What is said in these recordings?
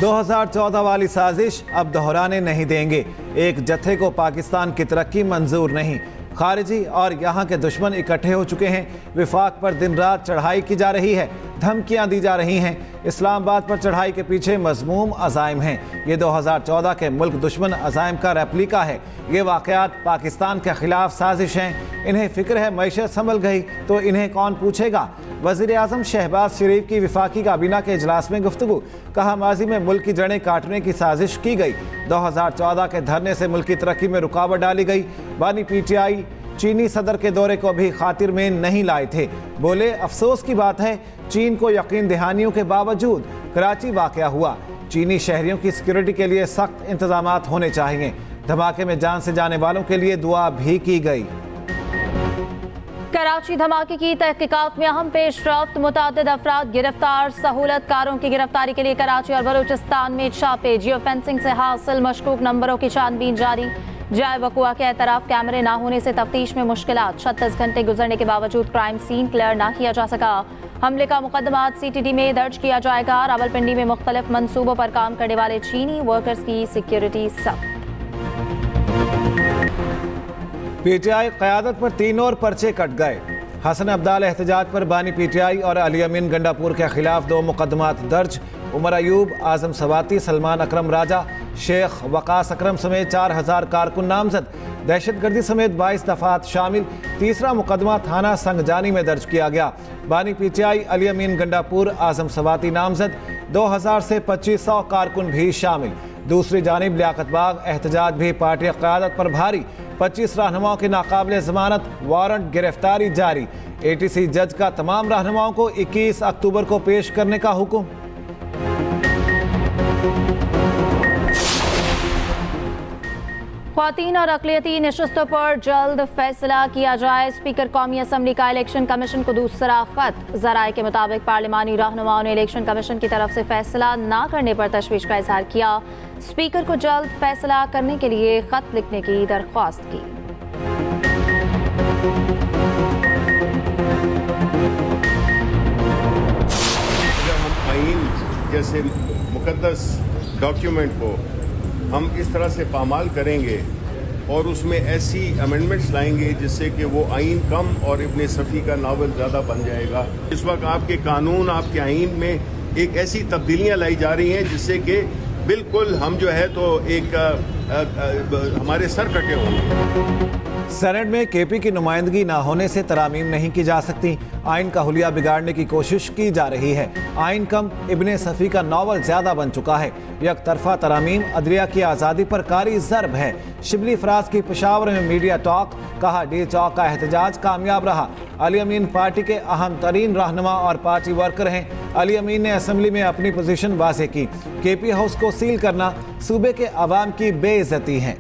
2014 वाली साजिश अब दोहराने नहीं देंगे। एक जत्थे को पाकिस्तान की तरक्की मंजूर नहीं। खारिजी और यहाँ के दुश्मन इकट्ठे हो चुके हैं। विफाक पर दिन रात चढ़ाई की जा रही है, धमकियाँ दी जा रही हैं। इस्लामाबाद पर चढ़ाई के पीछे मज़मूम अज़ाइम हैं। ये 2014 के मुल्क दुश्मन अज़ाइम का रेप्लिका है। ये वाक़यात पाकिस्तान के ख़िलाफ़ साजिश हैं। इन्हें फ़िक्र है मैशत संभल गई तो इन्हें कौन पूछेगा। वज़ीर-ए-आज़म शहबाज शरीफ की विफाकी काबीना के इजलास में गुफ्तगू। कहा, माजी में मुल्क की जड़ें काटने की साजिश की गई। 2014 के धरने से मुल्क की तरक्की में रुकावट डाली गई। बानी PTI चीनी सदर के दौरे को भी खातिर में नहीं लाए थे। बोले, अफसोस की बात है चीन को यकीन दहानियों के बावजूद कराची वाक़या हुआ। चीनी शहरियों की सिक्योरिटी के लिए सख्त इंतजामात होने चाहिए। धमाके में जान से जाने वालों के लिए दुआ भी की गई। कराची धमाके की तहकीकात में अहम पेशरफ्त, मुतादिद अफराद गिरफ्तार। सहूलतकारों की गिरफ्तारी के लिए कराची और बलूचिस्तान में छापे। जियो फेंसिंग से हासिल मशकूक नंबरों की छानबीन जारी। जाए वकुआ के एतराफ कैमरे ना होने से तफ्तीश में मुश्किलात। 36 घंटे गुजरने के बावजूद क्राइम सीन क्लियर ना किया जा सका। हमले का मुकदमा CTD में दर्ज किया जाएगा। रावलपिंडी में मुख्तलिफ मंसूबों पर काम करने वाले चीनी वर्कर्स की सिक्योरिटी सख्त। PTI क़यादत पर 3 और पर्चे कट गए। हसन अब्दाल एहतजाज पर बानी PTI और अली अमीन गंडापुर के खिलाफ 2 मुकदमात दर्ज। उमर अयूब, आजम सवाती, सलमान अकरम राजा, शेख वकास अकरम समेत 4000 कारकुन नामजद। दहशतगर्दी समेत 22 दफात शामिल। तीसरा मुकदमा थाना संगजानी में दर्ज किया गया। बानी PTI अली अमीन गंडापुर, आजम सवाती नामजद। 2000 से 2500 कारकुन भी शामिल। दूसरी जानिब लियाकत बाग एहतजाज भी पार्टी क़यादत पर भारी। 25 रहनुमाओं की नाकाबिले ज़मानत वारंट गिरफ्तारी जारी। ATC जज का तमाम रहनुमाओं को 21 अक्टूबर को पेश करने का हुक्म। ख्वातीन और अक़लियती नशस्तों पर जल्द फैसला किया जाए। स्पीकर कौमी असम्बली का इलेक्शन कमीशन को दूसरा खत। ज़राए के मुताबिक पार्लिमानी रहनुमाओं ने इलेक्शन कमीशन की तरफ से फैसला ना करने पर तशवीश का इजहार किया। स्पीकर को जल्द फैसला करने के लिए खत लिखने की दरख्वास्त की। जब हम आईन जैसे मुकद्दस डॉक्यूमेंट को हम इस तरह से पामाल करेंगे और उसमें ऐसी अमेंडमेंट्स लाएंगे जिससे कि वो आइन कम और इब्ने सफ़ी का नावल ज़्यादा बन जाएगा। इस वक्त आपके कानून, आपके आइन में एक ऐसी तब्दीलियां लाई जा रही हैं जिससे कि बिल्कुल हम जो है तो एक हमारे सर कटे होंगे। सेनेट में KP की नुमाइंदगी ना होने से तरामीम नहीं की जा सकती। आइन का हुलिया बिगाड़ने की कोशिश की जा रही है। आइन कम, इब्ने सफ़ी का नावल ज़्यादा बन चुका है। एक तरफा तरामीम अदलिया की आज़ादी पर कारी ज़रब है। शिबली फराज की पेशावर में मीडिया टॉक। कहा, D चौक का एहतजाज कामयाब रहा। अली अमीन पार्टी के अहम तरीन रहनुमा और पार्टी वर्कर हैं। अली अमीन ने असम्बली में अपनी पोजीशन वाज़ेह की। KP हाउस को सील करना सूबे के अवाम की बेइज्जती है।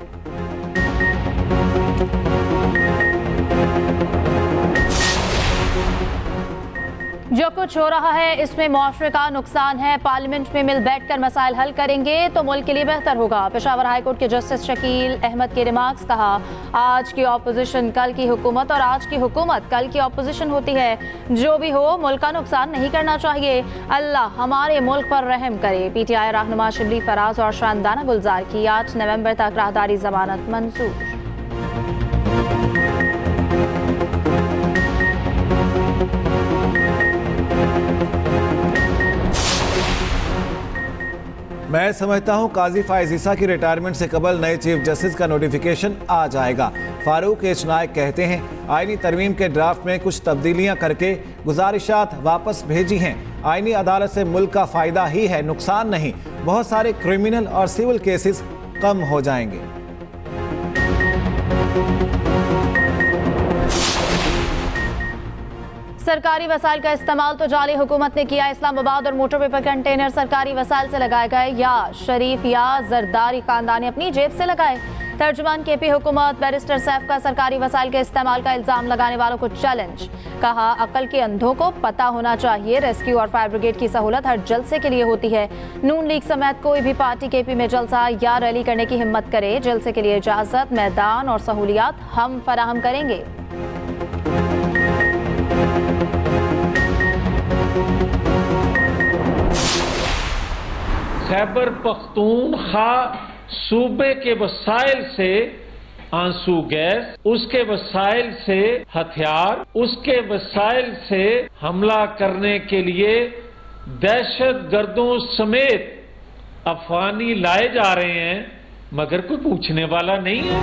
जो कुछ हो रहा है इसमें मुआशरे का नुकसान है। पार्लियामेंट में मिल बैठकर मसाइल हल करेंगे तो मुल्क के लिए बेहतर होगा। पेशावर हाई कोर्ट के जस्टिस शकील अहमद के रिमार्क्स। कहा, आज की ऑपोजिशन कल की हुकूमत और आज की हुकूमत कल की ऑपोजिशन होती है। जो भी हो, मुल्क का नुकसान नहीं करना चाहिए। अल्लाह हमारे मुल्क पर रहम करे। PTI रहनुमा शिबली फराज और शानदाना गुलजार की 8 नवंबर तक राहदारी जमानत मंजूर। मैं समझता हूं काजी फायज ईसा की रिटायरमेंट से कबल नए चीफ जस्टिस का नोटिफिकेशन आ जाएगा। फारूक एच नायक कहते हैं, आईनी तरमीम के ड्राफ्ट में कुछ तब्दीलियां करके गुजारिशात वापस भेजी हैं। आईनी अदालत से मुल्क का फ़ायदा ही है, नुकसान नहीं। बहुत सारे क्रिमिनल और सिविल केसेस कम हो जाएंगे। सरकारी वसाइल का इस्तेमाल तो जाली हुकूमत ने किया। इस्लामाबाद और मोटरवे पर कंटेनर सरकारी वसाइल से लगाए गए या शरीफ या जरदारी खानदान ने अपनी जेब से लगाए। तर्जुमान KP हुकूमत बैरिस्टर सैफ का सरकारी वसाइल के इस्तेमाल का इल्जाम लगाने वालों को चैलेंज। कहा, अकल के अंधों को पता होना चाहिए रेस्क्यू और फायर ब्रिगेड की सहूलत हर जलसे के लिए होती है। नून लीग समेत कोई भी पार्टी KP में जलसा या रैली करने की हिम्मत करे, जलसे के लिए इजाजत, मैदान और सहूलियात हम फराहम करेंगे। खैबर पख्तूनख्वा सूबे के वसाइल से आंसू गैस, उसके वसाइल से हथियार, उसके वसाइल से हमला करने के लिए दहशत गर्दों समेत अफगानी लाए जा रहे हैं, मगर कोई पूछने वाला नहीं है।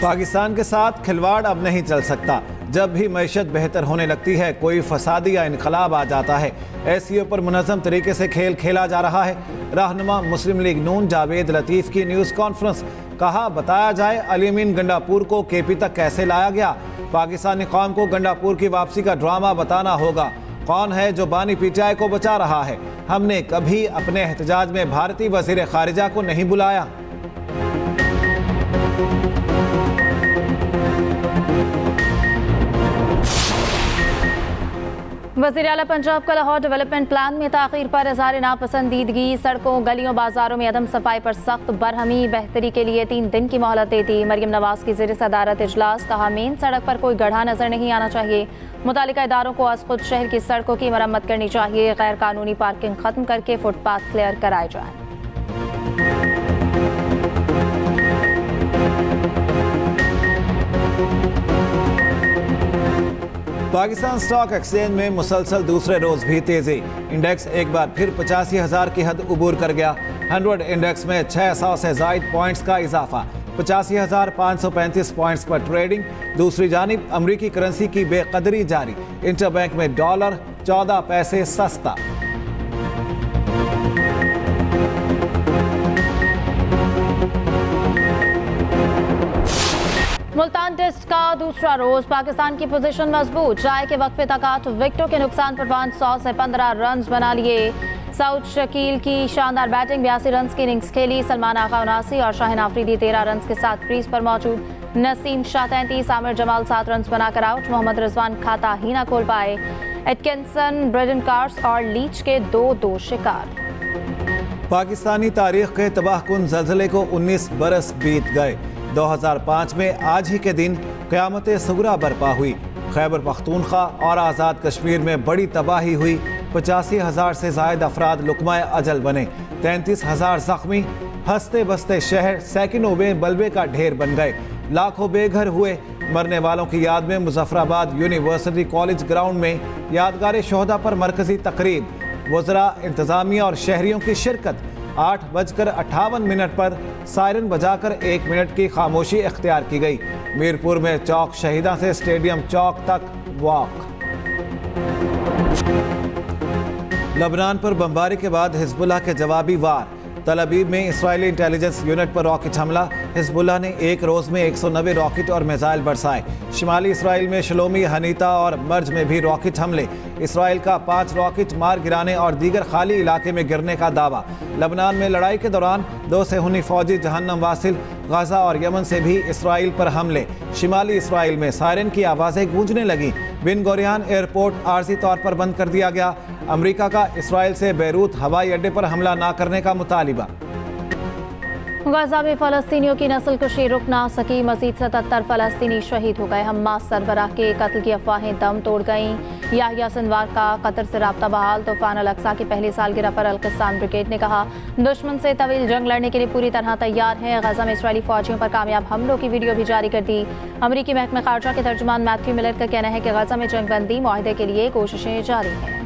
पाकिस्तान के साथ खिलवाड़ अब नहीं चल सकता। जब भी मैशत बेहतर होने लगती है, कोई फसादी या इनकलाब आ जाता है। SCO पर मुनज़्ज़म तरीके से खेल खेला जा रहा है। रहनुमा मुस्लिम लीग नून जावेद लतीफ़ की न्यूज़ कॉन्फ्रेंस। कहा बताया जाए अली अमीन गंडापुर को KP तक कैसे लाया गया। पाकिस्तानी कौम को गंडापुर की वापसी का ड्रामा बताना होगा। कौन है जो बानी PTI को बचा रहा है। हमने कभी अपने एहतजाज में भारतीय वज़ीर ख़ारिजा को नहीं बुलाया। वज़ीर आला पंजाब का लाहौर डेवलपमेंट प्लान में ताख़ीर पर इज़हार नापसंदीदगी। सड़कों गलियों बाजारों में अदम सफाई पर सख्त बरहमी। बेहतरी के लिए 3 दिन की मोहलत दे दी। मरियम नवाज की ज़ेर सदारत इजलास। कहा मेन सड़क पर कोई गड्ढा नजर नहीं आना चाहिए। मुतालिका इदारों को आज खुद शहर की सड़कों की मरम्मत करनी चाहिए। गैर कानूनी पार्किंग खत्म करके फुटपाथ क्लियर कराए जाए। पाकिस्तान स्टॉक एक्सचेंज में मुसलसल दूसरे रोज भी तेजी। इंडेक्स एक बार फिर 85,000 की हद उबूर कर गया। 100 इंडेक्स में 600 से ज़ायद पॉइंट्स का इजाफा। 85,535 पॉइंट्स पर ट्रेडिंग। दूसरी जानिब अमरीकी करेंसी की बेकदरी जारी। इंटरबैंक में डॉलर 14 पैसे सस्ता। मुल्तान टेस्ट का दूसरा रोज। पाकिस्तान की पोजीशन मजबूत। जाए के वक्फे तक 8 विकेटों के नुकसान पर 500 से 15 रन बना लिए। सऊद शकील की शानदार बैटिंग। 82 रन की इनिंग्स खेली। सलमान आगा 79 और शाहिन आफरीदी 13 रन के साथ क्रीज पर मौजूद। नसीम शाह 33, आमिर जमाल 7 रन बनाकर आउट। मोहम्मद रिजवान खाता ही ना खोल पाए। एटकिंसन, ब्रेडन कार्स और लीच के 2-2 शिकार। पाकिस्तानी तारीख के तबाहकुन ज़लज़ले को 19 बरस बीत गए। 2005 में आज ही के दिन क़यामत सग़रा बर्पा हुई। खैबर पख्तूनख्वा और आज़ाद कश्मीर में बड़ी तबाही हुई। 85,000 से ज़ायद अफराद लुक़माए अजल बने। 33,000 ज़ख्मी। हंसते बसते शहर सैकड़ों में बल्बे का ढेर बन गए। लाखों बेघर हुए। मरने वालों की याद में मुज़फ़्फ़राबाद यूनिवर्सिटी कॉलेज ग्राउंड में यादगार शोहदा पर मरकज़ी तकरीब। वज़रा, इंतज़ामिया और शहरियों की शिरकत। 8:58 पर सायरन बजाकर 1 मिनट की खामोशी इख्तियार की गई। मीरपुर में चौक शहीदा से स्टेडियम चौक तक वॉक। लबनान पर बमबारी के बाद हिजबुल्लाह के जवाबी वार। तल अबीब में इस्राइली इंटेलिजेंस यूनिट पर रॉकेट हमला। हिजबुल्लाह ने एक रोज़ में 190 रॉकेट और मिसाइल बरसाए। शिमाली इसराइल में शलोमी, हनीता और मर्ज में भी रॉकेट हमले। इसराइल का 5 रॉकेट मार गिराने और दीगर खाली इलाके में गिरने का दावा। लबनान में लड़ाई के दौरान 2 सेहूनी फौजी जहन्नम वासिल। गाजा और यमन से भी इसराइल पर हमले। शिमाली इसराइल में सायरन की आवाज़ें गूंजने लगीं। बिन गोरियान एयरपोर्ट आर्जी तौर पर बंद कर दिया गया। अमेरिका का इसराइल से बैरूत हवाई अड्डे पर हमला न करने का मुतालिबा। गाजा में फ़लस्तीनियों की नस्लकुशी रुक ना सकी। मज़ीद 77 फ़लस्तीनी शहीद हो गए। हमास सरबराह के कत्ल की अफवाहें दम तोड़ गईं। याहिया सिनवार का कतर से राब्ता बहाल। तूफ़ान अल-अक्सा की पहली सालगिरह पर अल-क़स्साम ब्रिगेड ने कहा दुश्मन से तवील जंग लड़ने के लिए पूरी तरह तैयार है। गाजा में इस्राएली फ़ौजियों पर कामयाब हमलों की वीडियो भी जारी कर दी। अमरीकी महकमा ख़ारजा के तर्जुमान मैथ्यू मिलर का कहना है कि गाजा में जंगबंदी मुआहदे के लिए कोशिशें जारी हैं।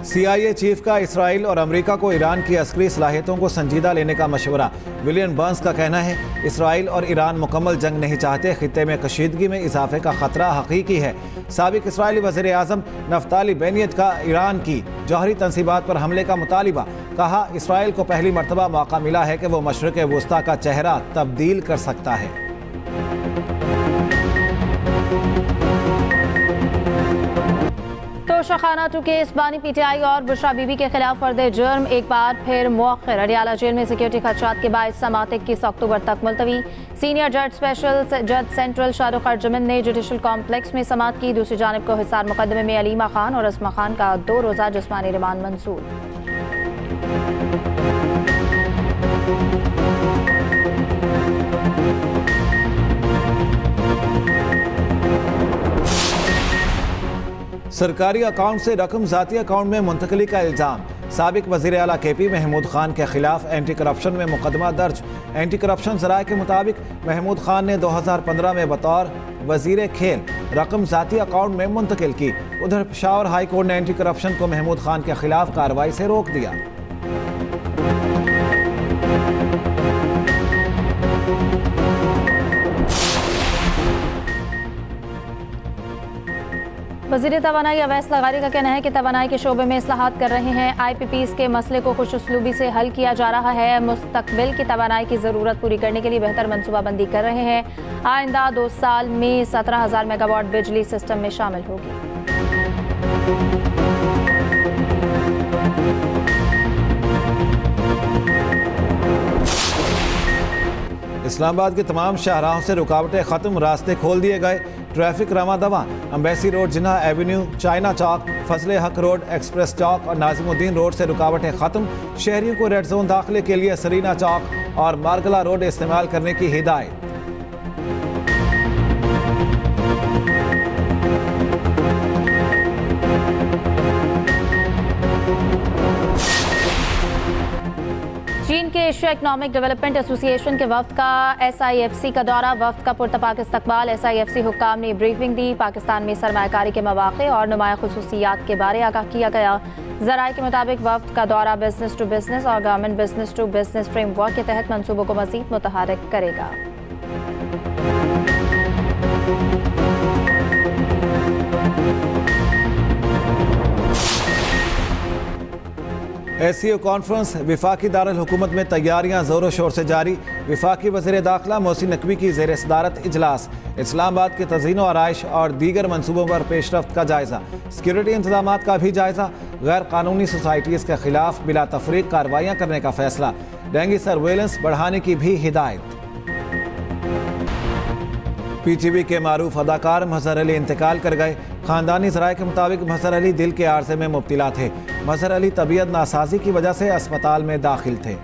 CIA चीफ का इसराइल और अमेरिका को ईरान की अस्करी सलाहियतों को संजीदा लेने का मशवरा। विलियम बर्न्स का कहना है इसराइल और ईरान मुकम्मल जंग नहीं चाहते। खित्ते में कशीदगी में इजाफे का खतरा हकीकी है। साबिक इसराइली वज़ीर आज़म नफ्ताली बेनियत का ईरान की जौहरी तंसीबात पर हमले का मुतालिबा। कहा इसराइल को पहली मरतबा मौका मिला है कि वो मशरिक़ वुस्ता का चेहरा तब्दील कर सकता है। तोशाखाना 2 केस। बानी PTI और बुशरा बीबी के खिलाफ फर्दे जुर्म एक बार फिर मौखर। अडियाला जेल में सिक्योरिटी खदशात के बायस समात 21 अक्टूबर तक मुलतवी। सीनियर जज स्पेशल जज सेंट्रल शाहरुख अर्जुमन ने जुडिशल कॉम्प्लेक्स में समात की। दूसरी जानिब को हिसार मुकदमे में अलीमा खान और अस्मा खान का 2 रोज़ा जिस्मानी रिमांड मंजूर। सरकारी अकाउंट से रकम जाती अकाउंट में मुंतकली का इल्ज़ाम। साबिक वज़ीर आला KP महमूद खान के खिलाफ एंटी करप्शन में मुकदमा दर्ज। एंटी करप्शन ज़राए के मुताबिक महमूद खान ने 2015 में बतौर वज़ीर खेल रकम जाती अकाउंट में मुंतकिल की। उधर पेशावर हाई कोर्ट ने एंटी करप्शन को महमूद खान के खिलाफ कार्रवाई से रोक दिया। वज़ीर तवानाई अवैस लगारी का कहना है कि तवानाई के शोबे में इस्लाहात कर रहे हैं। IPPs के मसले को खुशउस्लूबी से हल किया जा रहा है। मुस्तकबिल की तवानाई की ज़रूरत पूरी करने के लिए बेहतर मनसूबाबंदी कर रहे हैं। आइंदा 2 साल में 17,000 मेगावाट बिजली सिस्टम में शामिल होगी। इस्लामाबाद के तमाम शाहराहों से रुकावटें खत्म, रास्ते खोल दिए गए। ट्रैफिक रवादवा। अम्बेसी रोड, जिन्ना एवेन्यू, चाइना चौक, फजले हक रोड, एक्सप्रेस चौक और नाजिमुद्दीन रोड से रुकावटें खत्म। शहरियों को रेड जोन दाखिले के लिए सरीना चौक और मार्गला रोड इस्तेमाल करने की हिदायत। चीन के एशिया इकनॉमिक डेवलपमेंट एसोसिएशन के वफ्द का SIFC का दौरा। वफ्द का पुरतपाक इस्तकबाल। SIFC हुक्काम ने ब्रीफिंग दी। पाकिस्तान में सरमायाकारी के मौक़े और नुमाया खुसूसियात के बारे आगाह किया गया। ज़राए के मुताबिक वफ्द का दौरा बिजनेस टू बिजनेस और government business to business framework के तहत मंसूबों को मज़ीद मुतहर्रिक करेगा। SCO conference. विफाकी दारुल हुकूमत में तैयारियां जोरों शोर से जारी। विफाकी वज़ीर दाखिला मोहसिन नकवी की ज़ेर सदारत इजलास। इस्लामाबाद के तज़ीन व आराइश और दीगर मनसूबों पर पेशरफ्त का जायज़ा। सिक्योरिटी इंतजामात का भी जायज़ा। गैर कानूनी सोसाइटीज़ के खिलाफ बिला तफरीक कार्रवाइयाँ करने का फैसला। डेंगू सर्वेलेंस बढ़ाने की भी हिदायत। PTV के मारूफ अदाकार मजहर अली इंतकाल कर गए। खानदानी ज़राए के मुताबिक मजहर अली दिल के आर्जे में मुब्तला थे। मजहर अली तबीयत नासाजी की वजह से अस्पताल में दाखिल थे।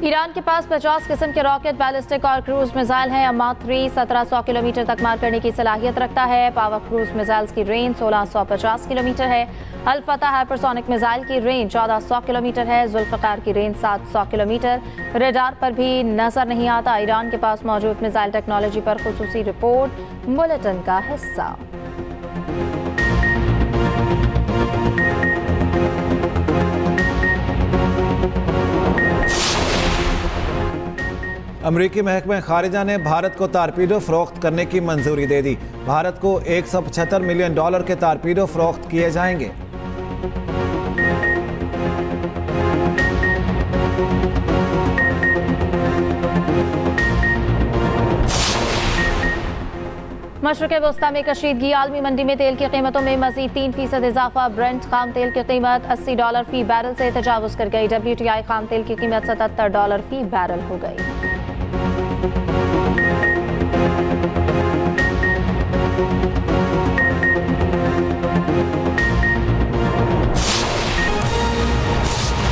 ईरान के पास 50 किस्म के रॉकेट, बैलिस्टिक और क्रूज मिसाइल हैं। अम्मा-3 1700 किलोमीटर तक मार करने की सलाहियत रखता है। पावर क्रूज मिसाइल्स की रेंज 1650 किलोमीटर है। अल-फतह हाइपरसोनिक मिसाइल की रेंज 1400 किलोमीटर है। जुल्फ़िकार की रेंज 700 किलोमीटर। रेडार पर भी नजर नहीं आता। ईरान के पास मौजूद मिसाइल टेक्नोलॉजी पर खुसूसी रिपोर्ट बुलेटिन का हिस्सा। अमरीकी महकमा खारिजा ने भारत को तारपीडो फरोख्त करने की मंजूरी दे दी। भारत को $175 मिलियन के तारपीडो फरोख्त किए जाएंगे। मशरक़ वस्ता में कशीदगी। आलमी मंडी में तेल की कीमतों में मजीद 3% इजाफा। ब्रेंट खाम तेल की कीमत $80 फी बैरल से तजावुज कर गई। WTI खाम तेल की कीमत $77 फी बैरल हो गई।